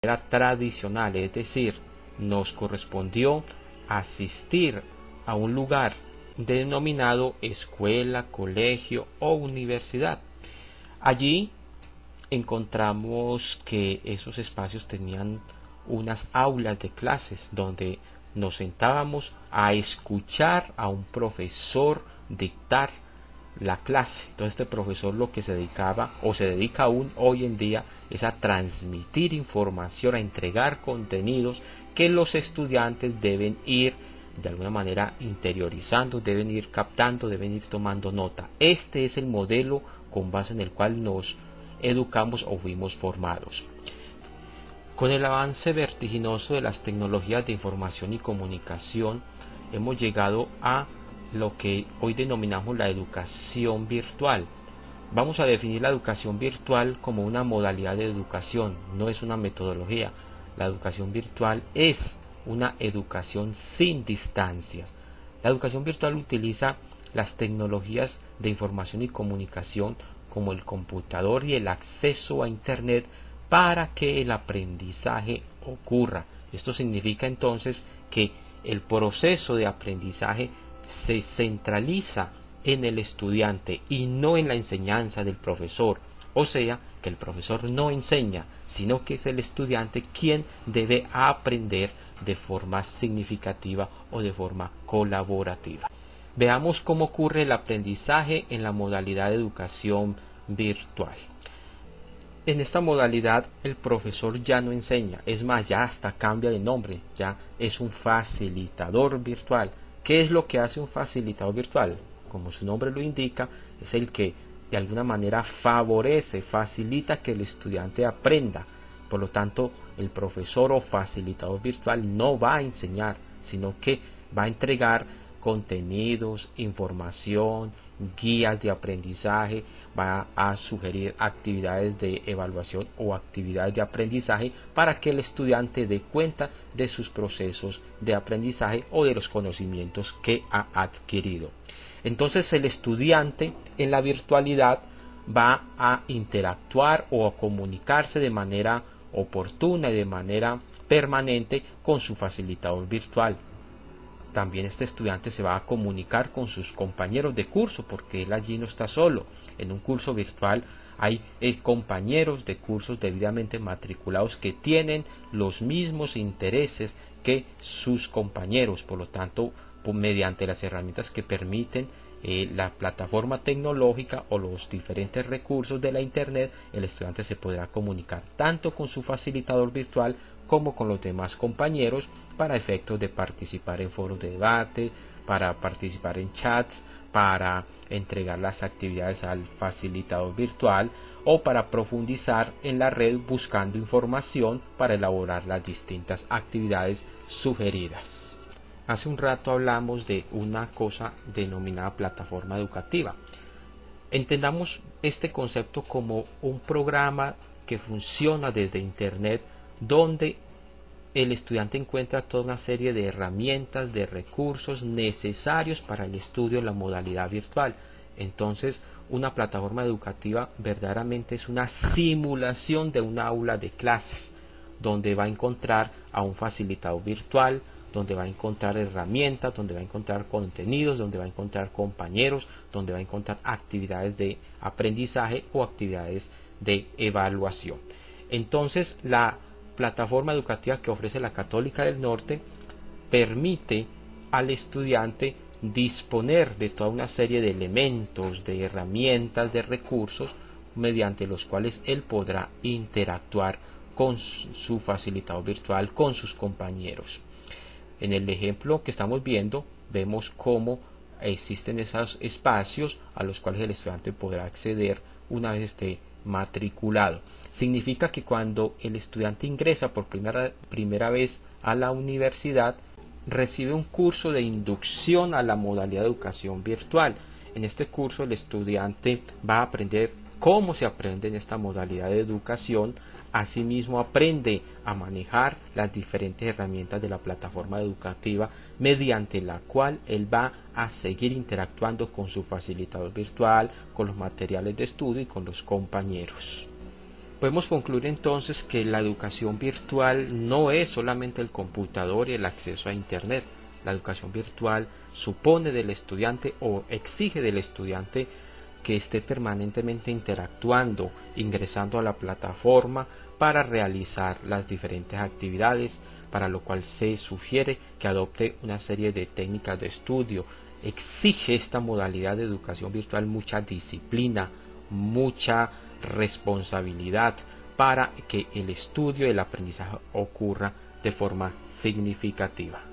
manera tradicional, es decir, nos correspondió asistir a un lugar denominado escuela, colegio o universidad. Allí encontramos que esos espacios tenían unas aulas de clases donde nos sentábamos a escuchar a un profesor dictar la clase. Entonces este profesor lo que se dedicaba o se dedica aún hoy en día es a transmitir información, a entregar contenidos que los estudiantes deben ir de alguna manera interiorizando, deben ir captando, deben ir tomando nota. Este es el modelo con base en el cual nos educamos o fuimos formados. Con el avance vertiginoso de las tecnologías de información y comunicación, hemos llegado a lo que hoy denominamos la educación virtual. Vamos a definir la educación virtual como una modalidad de educación, no es una metodología. La educación virtual es una educación sin distancias. La educación virtual utiliza las tecnologías de información y comunicación como el computador y el acceso a Internet para que el aprendizaje ocurra. Esto significa entonces que el proceso de aprendizaje se centraliza en el estudiante y no en la enseñanza del profesor. O sea, que el profesor no enseña, sino que es el estudiante quien debe aprender de forma significativa o de forma colaborativa. Veamos cómo ocurre el aprendizaje en la modalidad de educación virtual. En esta modalidad el profesor ya no enseña, es más, ya hasta cambia de nombre, ya es un facilitador virtual. ¿Qué es lo que hace un facilitador virtual? Como su nombre lo indica, es el que de alguna manera favorece, facilita que el estudiante aprenda. Por lo tanto, el profesor o facilitador virtual no va a enseñar, sino que va a entregar contenidos, información, guías de aprendizaje, va a sugerir actividades de evaluación o actividades de aprendizaje para que el estudiante dé cuenta de sus procesos de aprendizaje o de los conocimientos que ha adquirido. Entonces el estudiante en la virtualidad va a interactuar o a comunicarse de manera oportuna y de manera permanente con su facilitador virtual. También este estudiante se va a comunicar con sus compañeros de curso, porque él allí no está solo. En un curso virtual hay compañeros de cursos debidamente matriculados que tienen los mismos intereses que sus compañeros. Por lo tanto, mediante las herramientas que permiten la plataforma tecnológica o los diferentes recursos de la Internet, el estudiante se podrá comunicar tanto con su facilitador virtual como con los demás compañeros para efectos de participar en foros de debate, para participar en chats, para entregar las actividades al facilitador virtual o para profundizar en la red buscando información para elaborar las distintas actividades sugeridas. Hace un rato hablamos de una cosa denominada plataforma educativa. Entendamos este concepto como un programa que funciona desde Internet, donde el estudiante encuentra toda una serie de herramientas, de recursos necesarios para el estudio en la modalidad virtual. Entonces, una plataforma educativa verdaderamente es una simulación de una aula de clases, donde va a encontrar a un facilitador virtual, donde va a encontrar herramientas, donde va a encontrar contenidos, donde va a encontrar compañeros, donde va a encontrar actividades de aprendizaje o actividades de evaluación. Entonces, la plataforma educativa que ofrece la Católica del Norte permite al estudiante disponer de toda una serie de elementos, de herramientas, de recursos mediante los cuales él podrá interactuar con su facilitador virtual, con sus compañeros. En el ejemplo que estamos viendo, vemos cómo existen esos espacios a los cuales el estudiante podrá acceder una vez esté matriculado. Significa que cuando el estudiante ingresa por primera vez a la universidad, recibe un curso de inducción a la modalidad de educación virtual. En este curso el estudiante va a aprender cómo se aprende en esta modalidad de educación. Asimismo aprende a manejar las diferentes herramientas de la plataforma educativa mediante la cual él va a seguir interactuando con su facilitador virtual, con los materiales de estudio y con los compañeros. Podemos concluir entonces que la educación virtual no es solamente el computador y el acceso a Internet. La educación virtual supone del estudiante o exige del estudiante que esté permanentemente interactuando, ingresando a la plataforma para realizar las diferentes actividades, para lo cual se sugiere que adopte una serie de técnicas de estudio. Exige esta modalidad de educación virtual mucha disciplina, mucha responsabilidad para que el estudio y el aprendizaje ocurra de forma significativa.